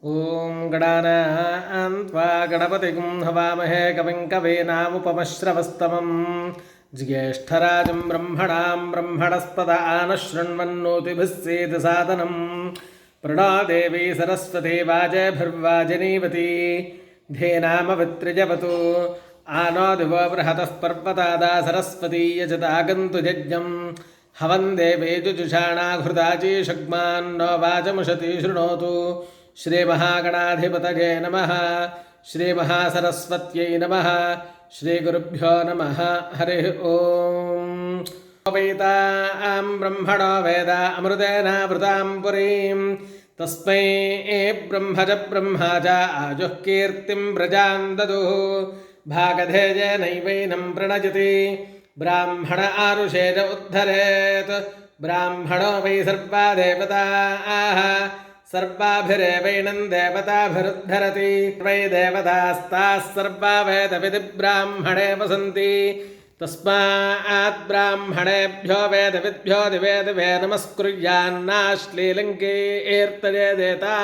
ఓం గణానాం త్వా గణపతిం హవామహే కవిం కవీనాముపమశ్రవస్తమం జ్యేష్ఠరాజం బ్రహ్మణాం బ్రహ్మణస్పద ఆనశృణ్వన్నోతిభిः సేద సాదనం ప్రణో దేవీ సరస్వతీ వాజేభిర్వాజనీవతి ధేనామవిత్రిజవతు ఆనో దివో బృహతః పర్వతాదా సరస్వతీ యజతాగन्तు యజ్ఞం హవం దేవే జుజుషాణాఘృతాచీషగ్మాన్నో వాచముషతి శృణోతు श्रीमहागणाधिपतये नमः श्रीमहासरस्वत्यै नमः श्रीगुरुभ्यो नमः हरिः ओम् वैतां ब्रह्मणो वेद अमृतेनावृतां पुरीं तस्मै ब्रह्म च आजुः कीर्तिं प्रजां ददुः भागधेयेनैवैनं प्रणजति ब्राह्मण आरुषेज उद्धरेत् ब्राह्मणो वै सर्वा देवताः सर्वाभिरेवैनं देवताभिरुद्धरति वै देवतास्ताः सर्वा वेदविधिब्राह्मणे वसन्ति तस्मात् ब्राह्मणेभ्यो वेदविद्भ्यो दिवे दिवे नमस्कुर्यान्नाश्लीलङ्कीर्तयेदेता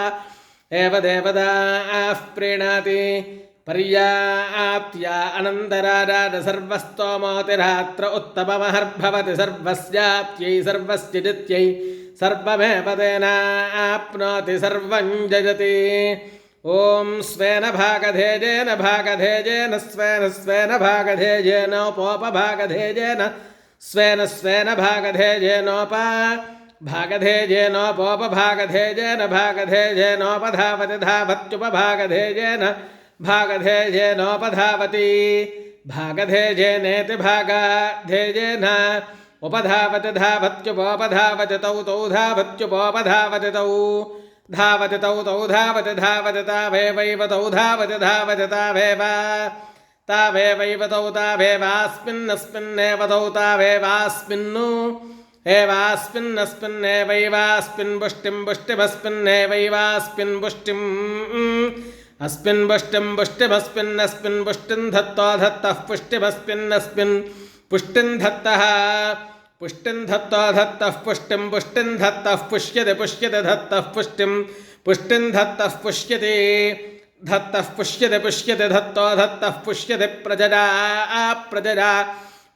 एव देवताः प्रीणाति पर्याप्त्या अनन्तराराज सर्वस्तोमोतिरात्र उत्तममहर्भवति सर्वस्याप्त्यै सर्वस्य जित्यै सर्वमेव तेनाप्नोति सर्वं जयति ॐ स्वेन भागधेयेन स्वेन भागधेयेनोपोपभागधेयेन स्वेन भागधेयेनोपोपभागधेयेन भागधेयेनोपधावति धावत्युपभागधेयेन भागधेयेनोपधावति भागधेयेनेति भागधेयेन उपधावति धावत्युपोपधावति तौ तौ धावत्युपोपधावति तौ धावति तौ तौ धावति धावति तावेवैव तौ धावति धावति तावेवैव तौ तावेवास्मिन्नस्मिन्नेव तौ तावेवास्मिन्नु एवास्मिन्नस्मिन्नेवैवास्मिन् पुष्टिं पुष्टिमस्मिन्नेवैवास्मिन् पुष्टिम् अस्मिन् पुष्टिं पुष्टिमस्मिन्नस्मिन् पुष्टिं धत्तो धत्तः पुष्टिमस्मिन्नस्मिन् पुष्टिं धत्तः पुष्टिं धत्तो धत्तः पुष्टिं पुष्टिं धत्तः पुष्यते पुष्यते धत्तः पुष्टिं पुष्टिं धत्तः पुष्यते धत्तः पुष्यते पुष्यते धत्तो धत्तः पुष्यते प्रजरा प्रजरा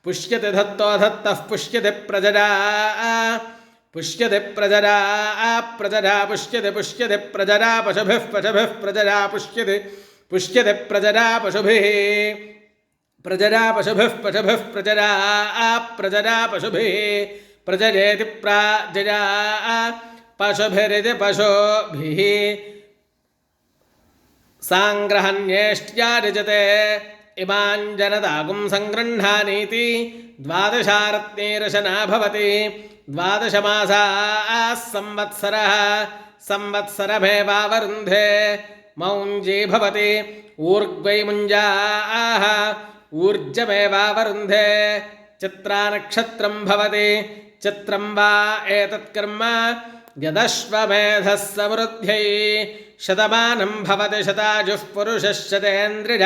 पुष्यते धत्तो धत्तः पुष्यते प्रजरा पुष्यते प्रजरा प्रजरा पुष्यते पुष्यते प्रजरा पशुभिः प्रजरा पुष्यते पुष्यते प्रजरा पशुभिः प्रजरा पशुभिः प्रजरा प्रजरा पशुभिः प्रजरेति प्राजरा पशुभिरिति पशुभिः साङ्ग्रहण्येष्ट्या रजते इमां जनतागुं सङ्गृह्णानीति द्वादशारत्नेरशना भवति द्वादशमासाः संवत्सरः संवत्सरमेवावरुन्धे मौञ्जी भवति ऊर्ग्वै मुञ्जाः ऊर्जमेवावरुन्धे चित्रानक्षत्रं भवति चित्रं वा एतत्कर्म यदश्वमेधः समृद्ध्यै शतमानं भवति शतायुः पुरुषः शतेन्द्रिय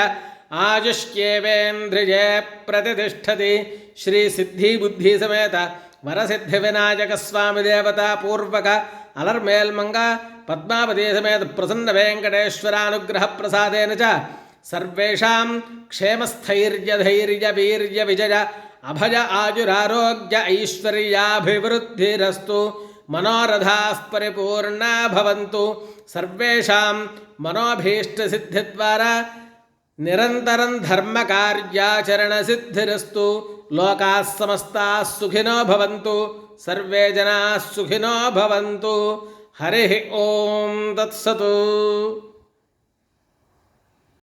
आयुष्येवेन्द्रिये प्रतिष्ठति श्रीसिद्धिबुद्धिसमेत वरसिद्धिविनायकस्वामी देवता पूर्वक अलर्मेल्मंग पद्मावती समेत प्रसन्नवेङ्कटेश्वरानुग्रहप्रसादेन च सर्वेषां क्षेमस्थैर्यधैर्यवीर्यविजय अभय आयुरारोग्य ऐश्वर्याभिवृद्धिरस्तु मनोरथाः परिपूर्णा भवन्तु सर्वेषां मनोभीष्टसिद्धिद्वारा निरन्तरं धर्मकार्याचरणसिद्धिरस्तु लोकाः समस्ताः सुखिनो भवन्तु सर्वे जनाः सुखिनो भवन्तु हरिः ओं तत्सतु।